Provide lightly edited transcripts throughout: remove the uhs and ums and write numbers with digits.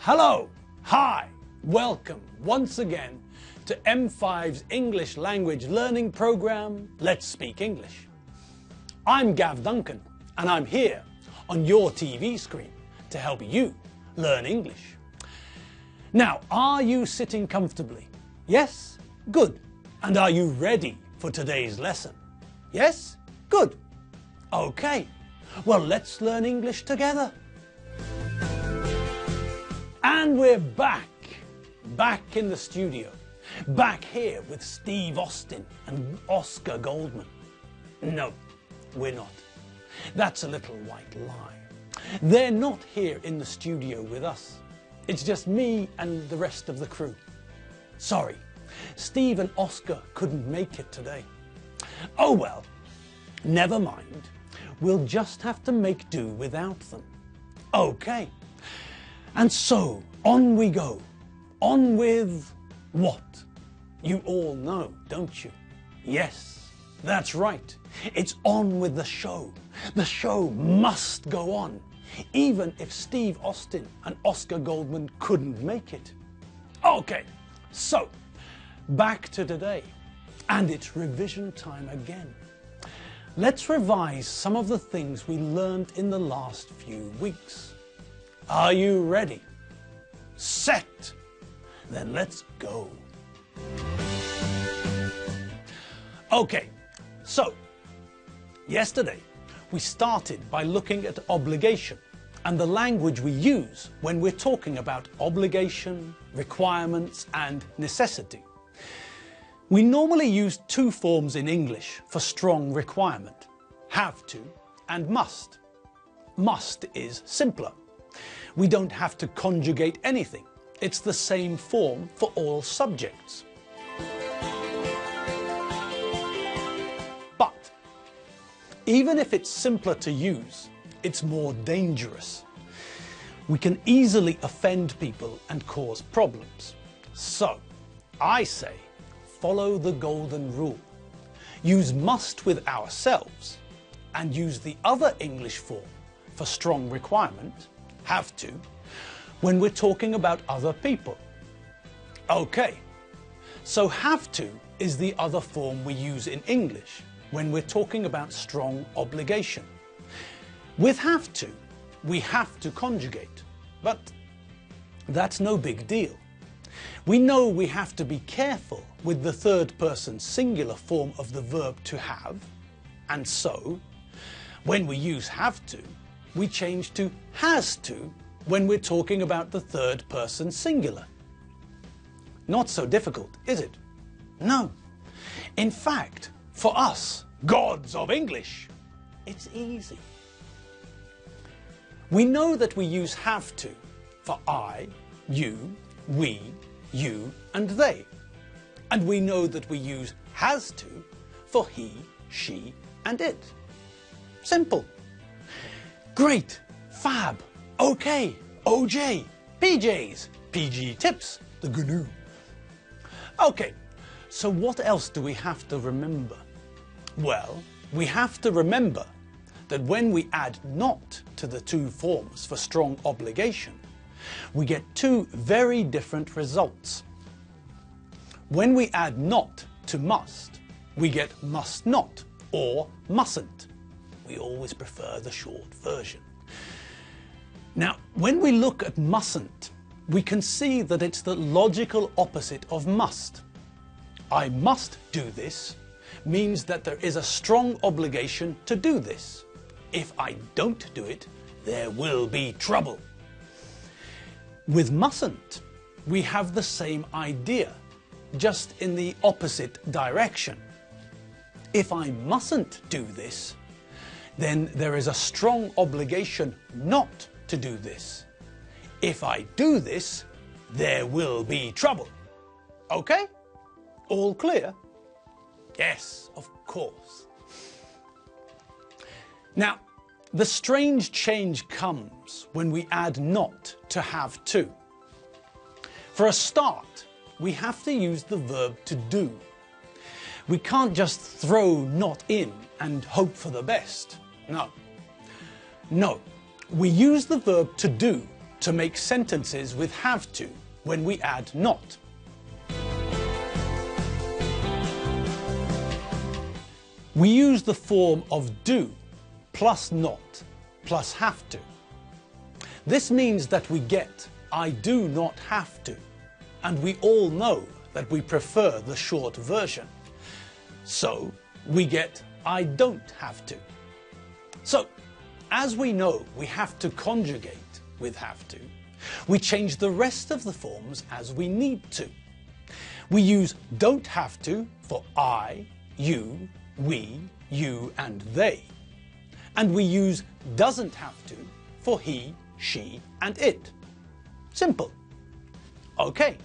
Hello, hi, welcome once again to M5's English language learning program, Let's Speak English. I'm Gav Duncan and I'm here on your TV screen to help you learn English. Now, are you sitting comfortably? Yes? Good. And are you ready for today's lesson? Yes? Good. Okay. Well, let's learn English together. And we're back in the studio, back here with Steve Austin and Oscar Goldman. No, we're not. That's a little white lie. They're not here in the studio with us. It's just me and the rest of the crew. Sorry, Steve and Oscar couldn't make it today. Oh well, never mind. We'll just have to make do without them. Okay. And so, on we go. On with what? You all know, don't you? Yes, that's right. It's on with the show. The show must go on, even if Steve Austin and Oscar Goldman couldn't make it. Okay, so, back to today. And it's revision time again. Let's revise some of the things we learned in the last few weeks. Are you ready? Set? Then let's go. Okay, so yesterday we started by looking at obligation and the language we use when we're talking about obligation, requirements and necessity. We normally use two forms in English for strong requirement: have to and must. Must is simpler. We don't have to conjugate anything. It's the same form for all subjects. But even if it's simpler to use, it's more dangerous. We can easily offend people and cause problems. So I say, follow the golden rule. Use must with ourselves and use the other English form for strong requirement, have to, when we're talking about other people. Okay, so have to is the other form we use in English when we're talking about strong obligation. With have to, we have to conjugate, but that's no big deal. We know we have to be careful with the third person singular form of the verb to have, and so when we use have to, we change to has to when we're talking about the third person singular. Not so difficult, is it? No. In fact, for us, gods of English, it's easy. We know that we use have to for I, you, we, you and they. And we know that we use has to for he, she and it. Simple. Great, fab, okay, OJ, PJs, PG tips, the GNU. Okay, so what else do we have to remember? Well, we have to remember that when we add not to the two forms for strong obligation, we get two very different results. When we add not to must, we get must not or mustn't. We always prefer the short version. Now, when we look at mustn't, we can see that it's the logical opposite of must. I must do this means that there is a strong obligation to do this. If I don't do it, there will be trouble. With mustn't, we have the same idea, just in the opposite direction. If I mustn't do this, then there is a strong obligation not to do this. If I do this, there will be trouble. Okay? All clear? Yes, of course. Now, the strange change comes when we add not to have to. For a start, we have to use the verb to do. We can't just throw not in and hope for the best. No. No. We use the verb to do to make sentences with have to when we add not. We use the form of do plus not plus have to. This means that we get I do not have to, and we all know that we prefer the short version. So we get I don't have to. So, as we know we have to conjugate with have to, we change the rest of the forms as we need to. We use don't have to for I, you, we, you and they. And we use doesn't have to for he, she and it. Simple. Okay,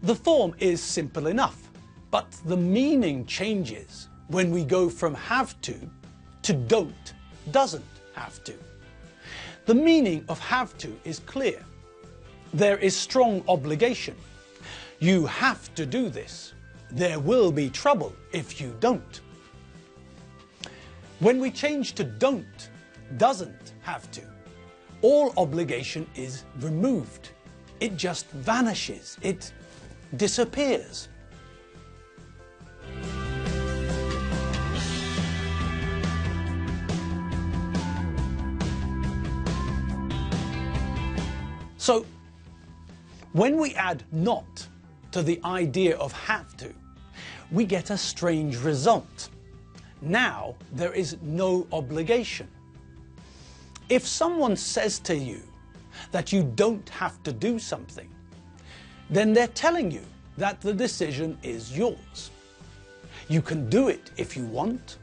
the form is simple enough, but the meaning changes when we go from have to don't, doesn't have to. The meaning of have to is clear. There is strong obligation. You have to do this. There will be trouble if you don't. When we change to don't, doesn't have to, all obligation is removed. It just vanishes. It disappears. So, when we add not to the idea of have to, we get a strange result. Now there is no obligation. If someone says to you that you don't have to do something, then they're telling you that the decision is yours. You can do it if you want,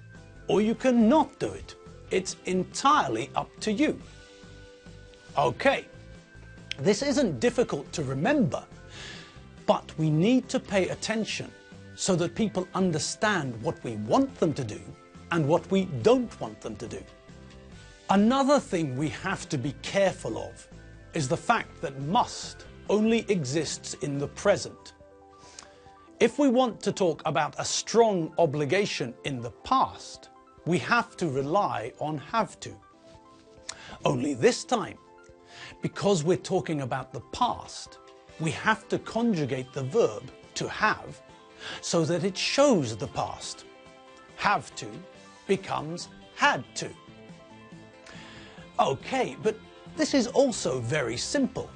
or you can not do it. It's entirely up to you. Okay, this isn't difficult to remember, but we need to pay attention so that people understand what we want them to do and what we don't want them to do. Another thing we have to be careful of is the fact that must only exists in the present. If we want to talk about a strong obligation in the past, we have to rely on have to. Only this time, because we're talking about the past, we have to conjugate the verb to have so that it shows the past. Have to becomes had to. Okay, but this is also very simple.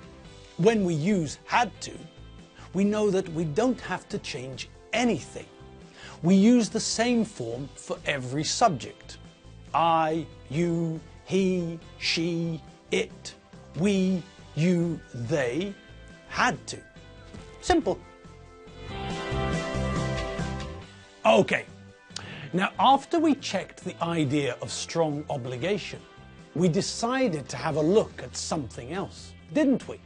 When we use had to, we know that we don't have to change anything. We use the same form for every subject. I, you, he, she, it, we, you, they, had to. Simple. Okay, now after we checked the idea of strong obligation, we decided to have a look at something else, didn't we?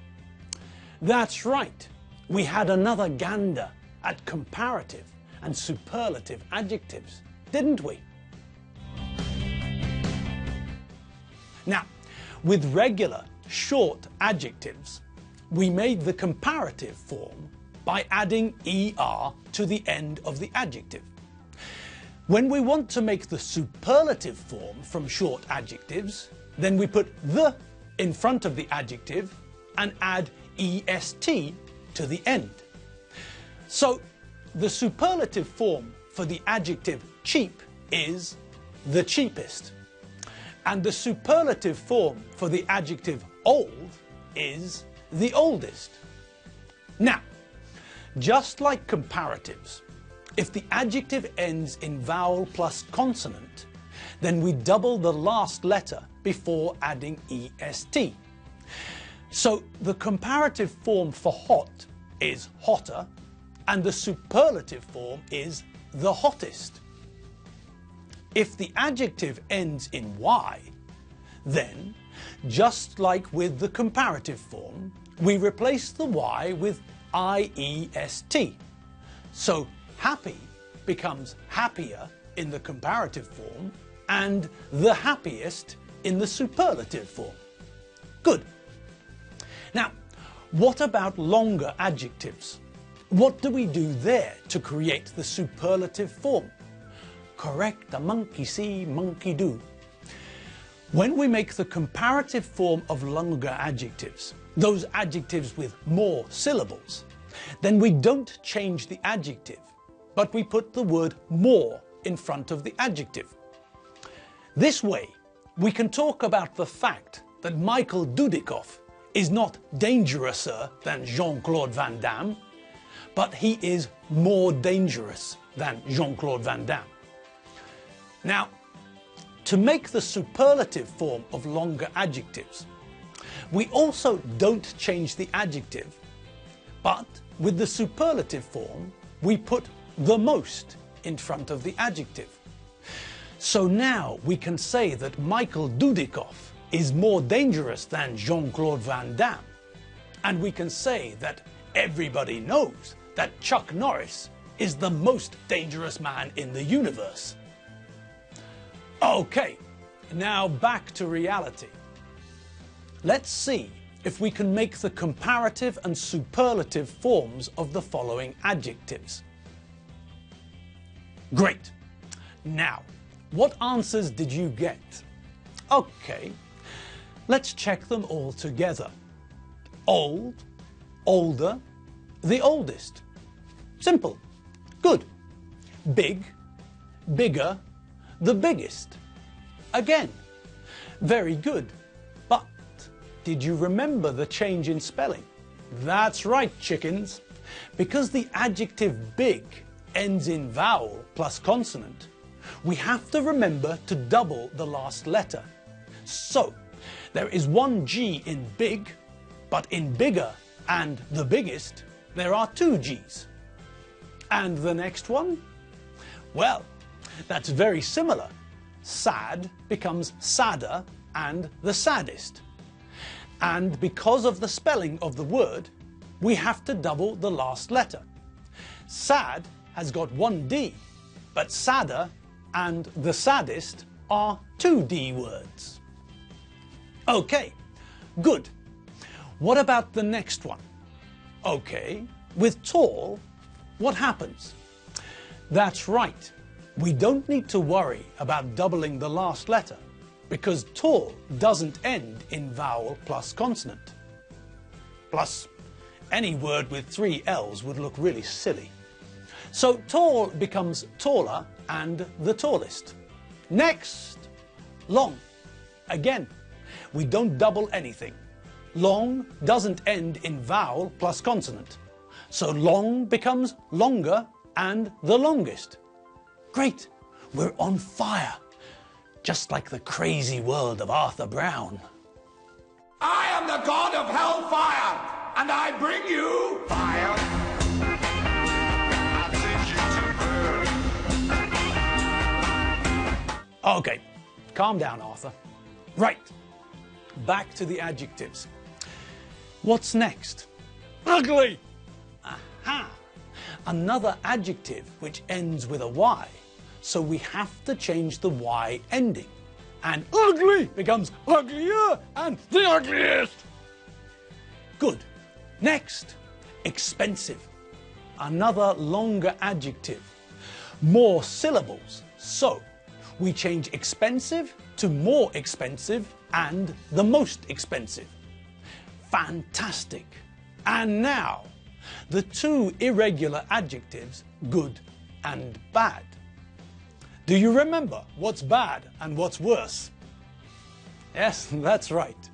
That's right, we had another gander at comparative and superlative adjectives, didn't we? Now, with regular, short adjectives, we made the comparative form by adding er to the end of the adjective. When we want to make the superlative form from short adjectives, then we put the in front of the adjective and add est to the end. So the superlative form for the adjective cheap is the cheapest, and the superlative form for the adjective old is the oldest. Now, just like comparatives, if the adjective ends in vowel plus consonant, then we double the last letter before adding est. So the comparative form for hot is hotter, and the superlative form is the hottest. If the adjective ends in y, then, just like with the comparative form, we replace the y with iest. So happy becomes happier in the comparative form and the happiest in the superlative form. Good. Now, what about longer adjectives? What do we do there to create the superlative form? Correct, a monkey see, monkey do. When we make the comparative form of longer adjectives, those adjectives with more syllables, then we don't change the adjective, but we put the word more in front of the adjective. This way, we can talk about the fact that Michael Dudikoff is not dangerouser than Jean-Claude Van Damme, but he is more dangerous than Jean-Claude Van Damme. Now, to make the superlative form of longer adjectives, we also don't change the adjective, but with the superlative form, we put the most in front of the adjective. So now we can say that Michael Dudikoff is more dangerous than Jean-Claude Van Damme. And we can say that everybody knows that Chuck Norris is the most dangerous man in the universe. Okay, now back to reality. Let's see if we can make the comparative and superlative forms of the following adjectives. Great. Now, what answers did you get? Okay, let's check them all together. Old, older, the oldest. Simple. Good. Big, bigger, the biggest. Again, very good. But did you remember the change in spelling? That's right, chickens. Because the adjective big ends in vowel plus consonant, we have to remember to double the last letter. So, there is one G in big, but in bigger and the biggest, there are two G's. And the next one? Well, that's very similar. Sad becomes sadder and the saddest. And because of the spelling of the word, we have to double the last letter. Sad has got one D, but sadder and the saddest are two D words. Okay, good. What about the next one? Okay, with tall, what happens? That's right. We don't need to worry about doubling the last letter because tall doesn't end in vowel plus consonant. Plus, any word with three L's would look really silly. So tall becomes taller and the tallest. Next, long. Again, we don't double anything. Long doesn't end in vowel plus consonant. So long becomes longer and the longest. Great, we're on fire. Just like the crazy world of Arthur Brown. I am the god of hellfire, and I bring you fire. Okay, calm down, Arthur. Right, back to the adjectives. What's next? Ugly! Aha! Another adjective which ends with a Y, so we have to change the Y ending. And ugly becomes uglier and the ugliest. Good. Next, expensive. Another longer adjective. More syllables, so we change expensive to more expensive and the most expensive. Fantastic. And now, the two irregular adjectives, good and bad. Do you remember what's bad and what's worse? Yes, that's right.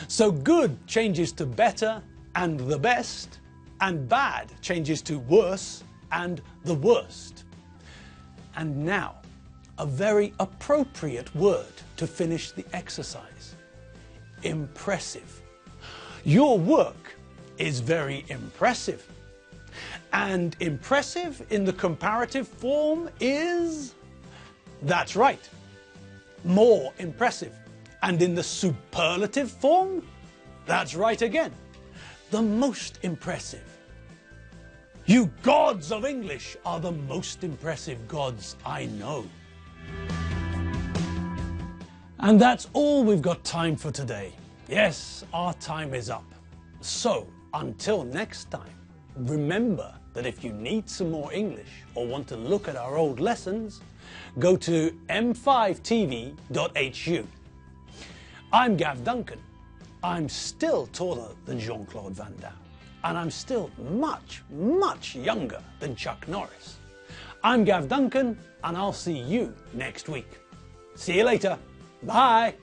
So good changes to better and the best, and bad changes to worse and the worst. And now, a very appropriate word to finish the exercise. Impressive. Your work is very impressive. And impressive in the comparative form is... That's right, more impressive. And in the superlative form? That's right again, the most impressive. You gods of English are the most impressive gods I know. And that's all we've got time for today. Yes, our time is up. So, until next time, remember that if you need some more English or want to look at our old lessons, go to m5tv.hu. I'm Gav Duncan, I'm still taller than Jean-Claude Van Damme, and I'm still much, much younger than Chuck Norris. I'm Gav Duncan, and I'll see you next week. See you later. Bye.